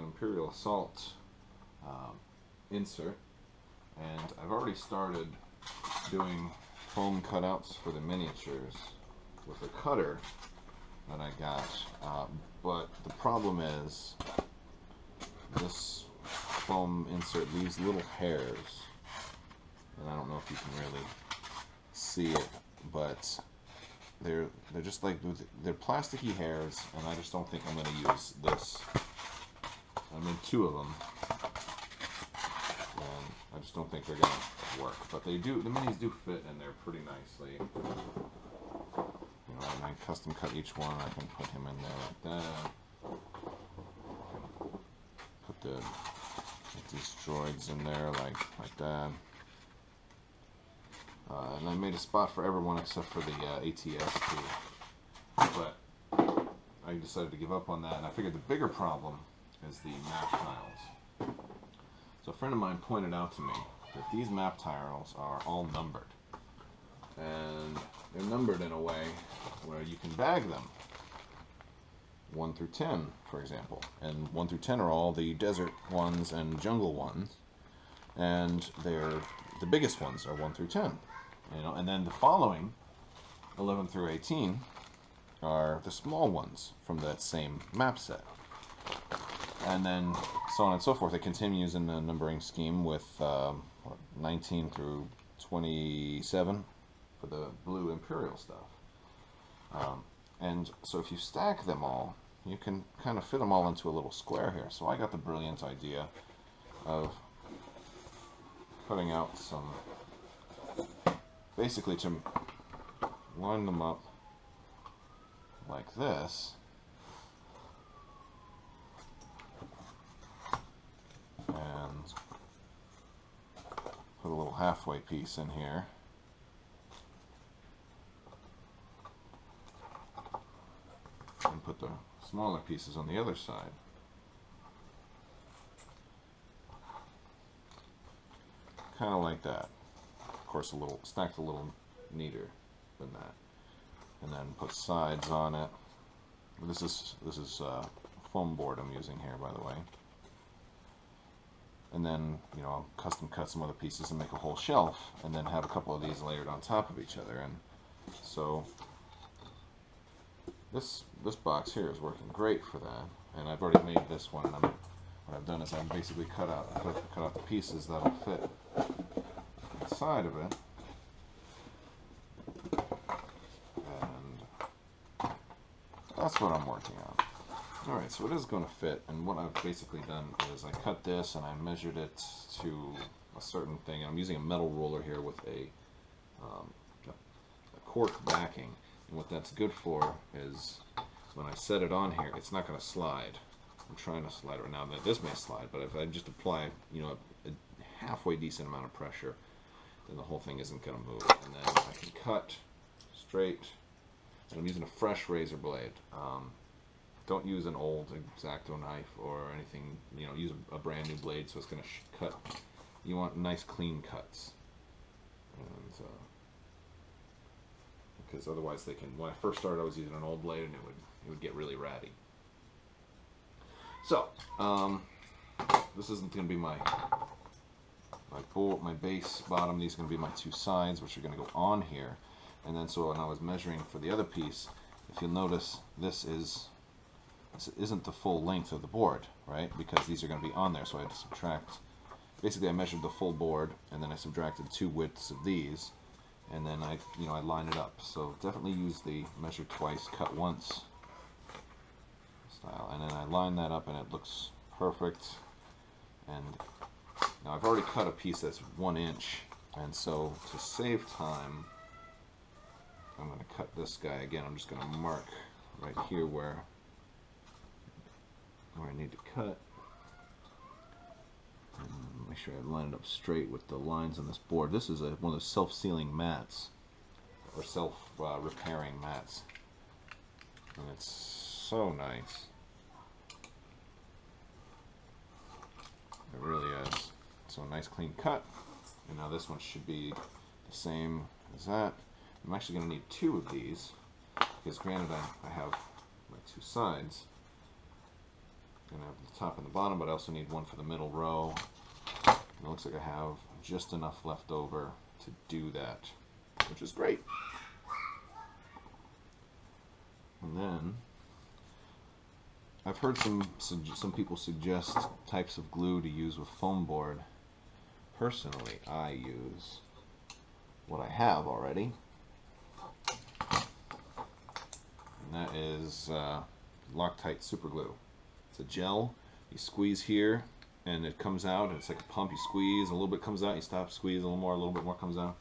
an Imperial Assault insert, and I've already started doing foam cutouts for the miniatures with a cutter that I got, but the problem is this foam insert leaves little hairs, and I don't know if you can really see it, but they're just like, they're plasticky hairs, and I just don't think I'm going to use this. I mean, 2 of them, and I just don't think they're going to work. But they do, the minis do fit in there pretty nicely. You know, and I custom cut each one. I can put him in there like that. Put these droids in there like that. And I made a spot for everyone except for the ATST. But I decided to give up on that, and I figured the bigger problem is the map tiles. So a friend of mine pointed out to me that these map tiles are all numbered. And they're numbered in a way where you can bag them. 1 through 10, for example. And 1 through 10 are all the desert ones and jungle ones. And the biggest ones are 1 through 10. You know, and then the following, 11 through 18, are the small ones from that same map set. And then so on and so forth. It continues in the numbering scheme with 19 through 27 for the blue Imperial stuff. And so if you stack them all, you can kind of fit them all into a little square here. So I got the brilliant idea of cutting out some, basically to line them up like this, and put a little halfway piece in here, and put the smaller pieces on the other side. Kind of like that. Of course, stacked a little neater than that. And then put sides on it. This is foam board I'm using here, by the way. And then, you know, I'll custom cut some other pieces and make a whole shelf, and then have a couple of these layered on top of each other. And so this box here is working great for that. And I've already made this one, and what I've done is I've basically cut out the pieces that'll fit inside of it. That's what I'm working on. Alright, so it is going to fit, and what I've basically done is I cut this and I measured it to a certain thing, and I'm using a metal roller here with a cork backing, and what that's good for is when I set it on here, it's not going to slide. I'm trying to slide it now. This may slide, but if I just apply, you know, a halfway decent amount of pressure, then the whole thing isn't going to move. And then I can cut straight. And I'm using a fresh razor blade. Don't use an old X-Acto knife or anything. You know, use a brand new blade so it's going to cut. You want nice clean cuts, and because otherwise they can. When I first started, I was using an old blade and it would get really ratty. So this isn't going to be my base bottom. These are going to be my 2 sides, which are going to go on here. And then so when I was measuring for the other piece, if you'll notice, this isn't the full length of the board, right? Because these are going to be on there, so I had to subtract. Basically, I measured the full board, and then I subtracted 2 widths of these, and then I line it up. So definitely use the measure twice, cut once style, and then I line that up, and it looks perfect. And now I've already cut a piece that's 1 inch, and so to save time, I'm going to cut this guy again. I'm just going to mark right here where I need to cut. And make sure I line it up straight with the lines on this board. This is one of those self-sealing mats, or self-repairing mats. And it's so nice. It really is. So a nice clean cut. And now this one should be the same as that. I'm actually going to need 2 of these, because granted I have my 2 sides, gonna have the top and the bottom, but I also need one for the middle row. And it looks like I have just enough left over to do that, which is great. And then I've heard some people suggest types of glue to use with foam board. Personally, I use what I have already, and that is Loctite super glue. It's a gel. You squeeze here, and it comes out. And it's like a pump. You squeeze, a little bit comes out. You stop, squeeze a little bit more comes out,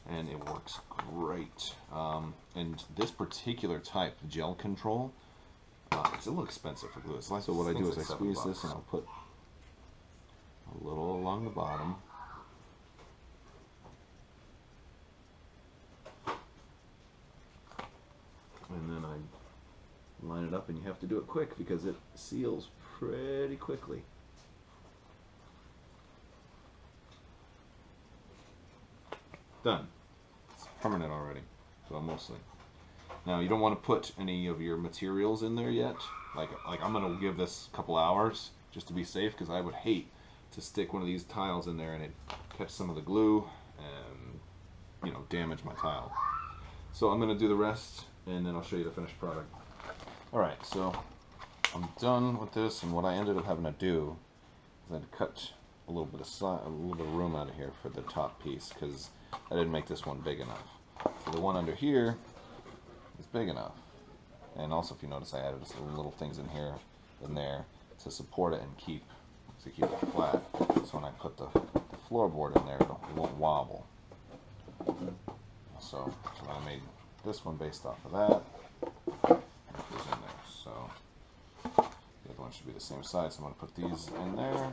and it works great. And this particular type, gel control, it's a little expensive for glue. So what I do is I squeeze this, and I'll put a little along the bottom. And then I line it up, and you have to do it quick because it seals pretty quickly. Done. It's permanent already, so mostly. Now you don't want to put any of your materials in there yet. Like I'm gonna give this a couple hours just to be safe, because I would hate to stick one of these tiles in there and it catch some of the glue and, you know, damage my tile. So I'm gonna do the rest, and then I'll show you the finished product. Alright, so I'm done with this, and what I ended up having to do is I had to cut a little bit of room out of here for the top piece, because I didn't make this one big enough. So the one under here is big enough. And also, if you notice, I added some little things in here and there to support it and keep it flat. So when I put the floorboard in there, it won't wobble. So I made this one based off of that. It goes in there. So the other one should be the same size. So I'm going to put these in there.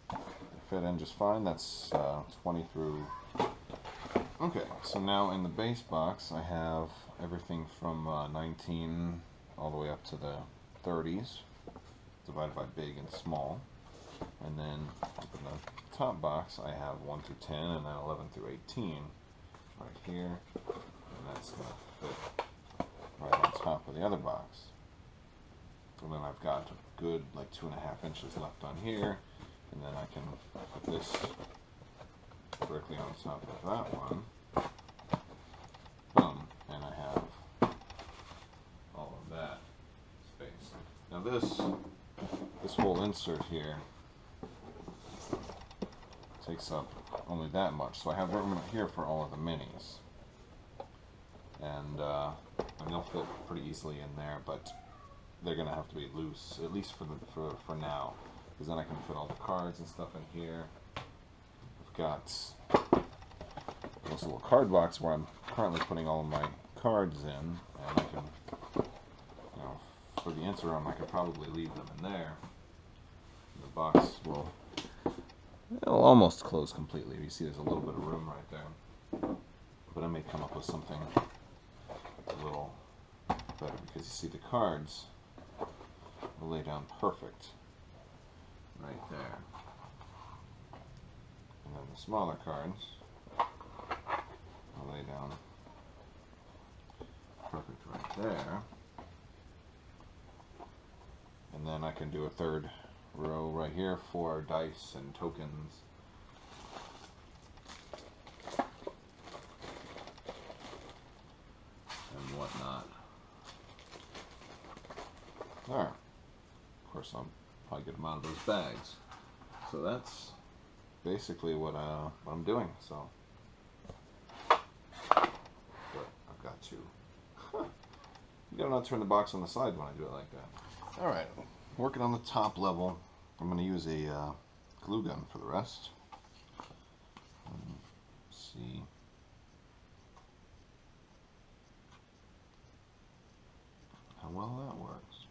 They fit in just fine. That's 20 through. Okay, so now in the base box I have everything from 19 all the way up to the 30s, divided by big and small. And then up in the top box I have 1 through 10, and then 11 through 18 right here, and that's going to fit right on top of the other box. And then I've got a good like 2.5 inches left on here, and then I can put this directly on top of that one. Boom, and I have all of that space. Now this whole insert here takes up only that much, so I have room here for all of the minis, and they'll fit pretty easily in there, but they're gonna have to be loose, at least for now, because then I can fit all the cards and stuff in here. I've got this little card box where I'm currently putting all of my cards in, and I can, you know, for the interim, I could probably leave them in there. The box it'll almost close completely. You see there's a little bit of room right there, but I may come up with something a little better, because you see the cards will lay down perfect right there, and then the smaller cards will lay down perfect right there, and then I can do a third row right here for dice and tokens. And whatnot. Alright. Of course, I'll probably get them out of those bags. So that's basically what I'm doing. So, but I've got to. You gotta not turn the box on the side when I do it like that. Alright. Working on the top level, I'm going to use a glue gun for the rest. See. How well that works.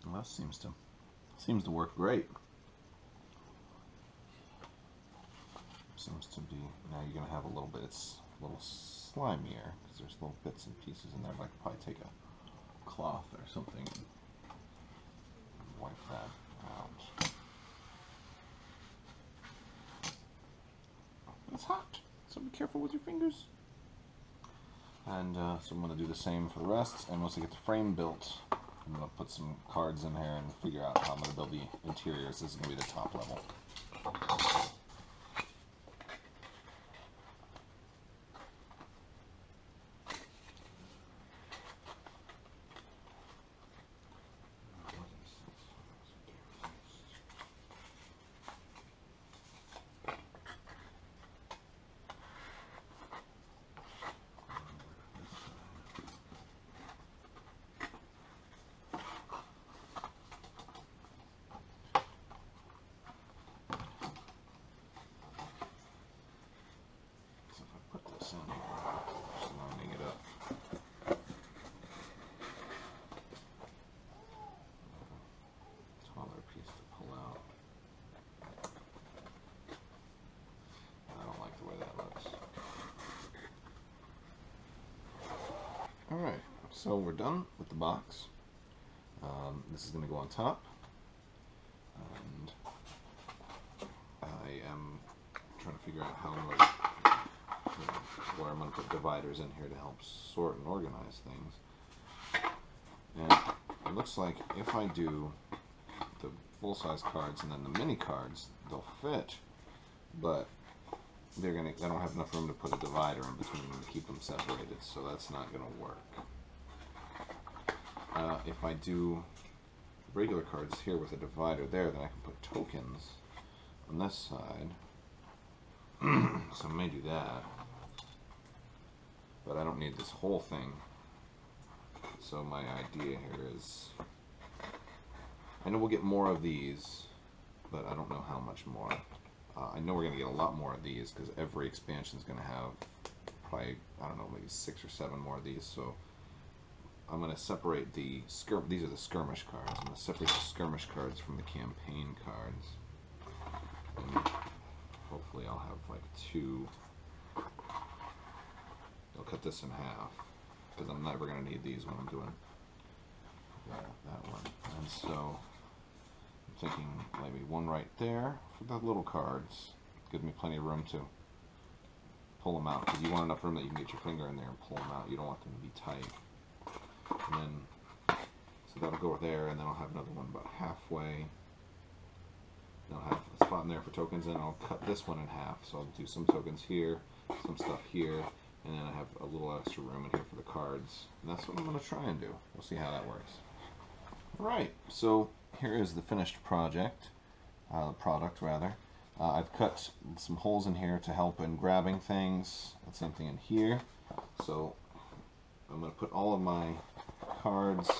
Well, that seems to work great. Seems to be, now you're going to have a little bit, it's a little slimier because there's little bits and pieces in there, but I could probably take cloth or something. Wipe that out. It's hot, so be careful with your fingers. And so I'm going to do the same for the rest, and once I get the frame built, I'm going to put some cards in here and figure out how I'm going to build the interiors. This is going to be the top level. Alright, so we're done with the box. This is going to go on top. And I am trying to figure out how I'm going to, where I'm going to put dividers in here to help sort and organize things. And it looks like if I do the full-size cards and then the mini cards, they'll fit, but they don't have enough room to put a divider in between them to keep them separated, so that's not going to work. If I do regular cards here with a divider there, then I can put tokens on this side. So I may do that, but I don't need this whole thing. So my idea here is, I know we'll get more of these, but I don't know how much more. I know we're going to get a lot more of these because every expansion is going to have probably, I don't know, maybe 6 or 7 more of these. So I'm going to separate the these are the skirmish cards. I'm going to separate the skirmish cards from the campaign cards. And hopefully I'll have like 2. I'll cut this in half because I'm never going to need these when I'm doing that one. And so I'm thinking maybe one right there for the little cards. Give me plenty of room to pull them out, because you want enough room that you can get your finger in there and pull them out. You don't want them to be tight. And then, so that'll go there, and then I'll have another one about halfway. And I'll have a spot in there for tokens, and I'll cut this one in half. So I'll do some tokens here, some stuff here, and then I have a little extra room in here for the cards. And that's what I'm going to try and do. We'll see how that works. Alright, so here is the finished product. I've cut some holes in here to help in grabbing things. The same thing in here. So I'm going to put all of my cards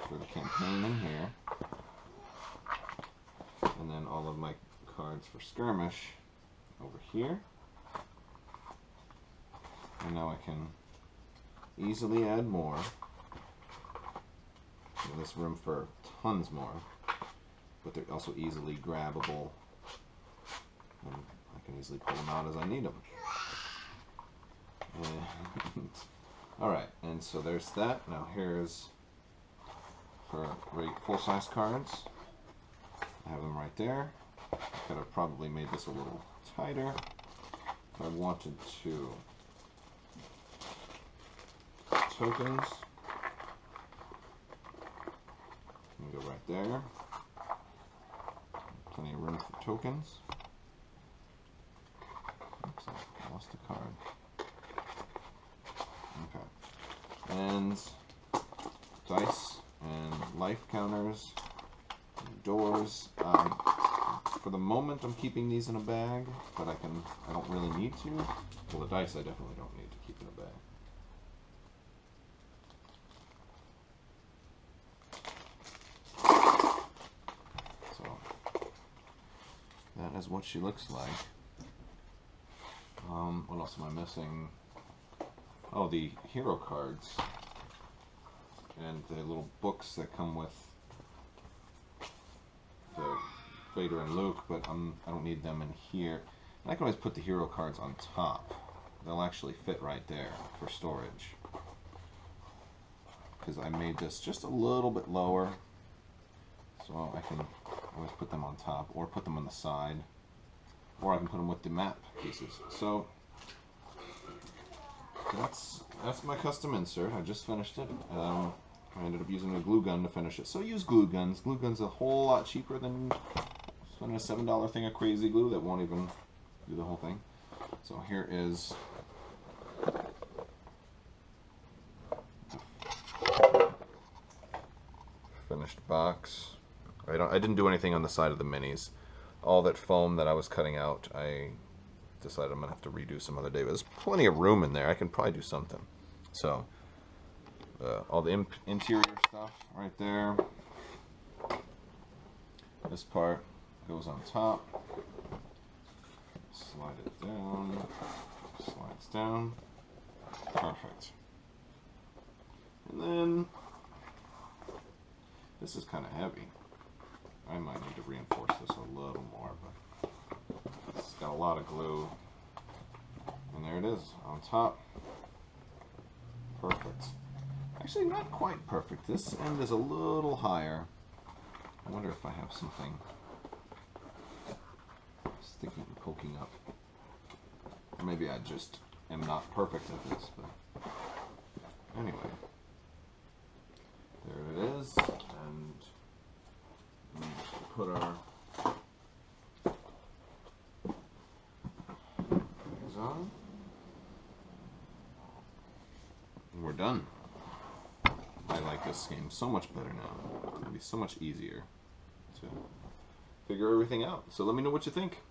for the campaign in here, and then all of my cards for skirmish over here. And now I can easily add more. And there's room for tons more, but they're also easily grabbable, and I can easily pull them out as I need them. Alright, and so there's that. Now here's for full-size cards. I have them right there. I could have probably made this a little tighter if I wanted to. Tokens. Go right there. Plenty of room for tokens. Oops, I lost a card. Okay. And dice and life counters, and doors. For the moment, I'm keeping these in a bag, but I don't really need to. Well, the dice I definitely don't need to keep in a bag. That is what she looks like. What else am I missing? Oh, the hero cards and the little books that come with the Vader and Luke, but I don't need them in here. And I can always put the hero cards on top. They'll actually fit right there for storage. because I made this just a little bit lower, so I can always put them on top or put them on the side, or I can put them with the map pieces. So that's my custom insert. I just finished it. I ended up using a glue gun to finish it. So use glue guns. Glue guns a whole lot cheaper than spending a $7 thing of crazy glue that won't even do the whole thing. So here is finished box. I didn't do anything on the side of the minis. All that foam that I was cutting out, I decided I'm gonna have to redo some other day. But there's plenty of room in there. I can probably do something. So all the interior stuff right there. This part goes on top. Slide it down. Slides down. Perfect. And then this is kind of heavy. I might need to reinforce this a little more, but it's got a lot of glue. And there it is on top. Perfect. Actually, not quite perfect. This end is a little higher. I wonder if I have something sticking and poking up. Or maybe I just am not perfect at this, but anyway. There it is, and we put our things on, and we're done. I like this game so much better now. It's going to be so much easier to figure everything out. So let me know what you think.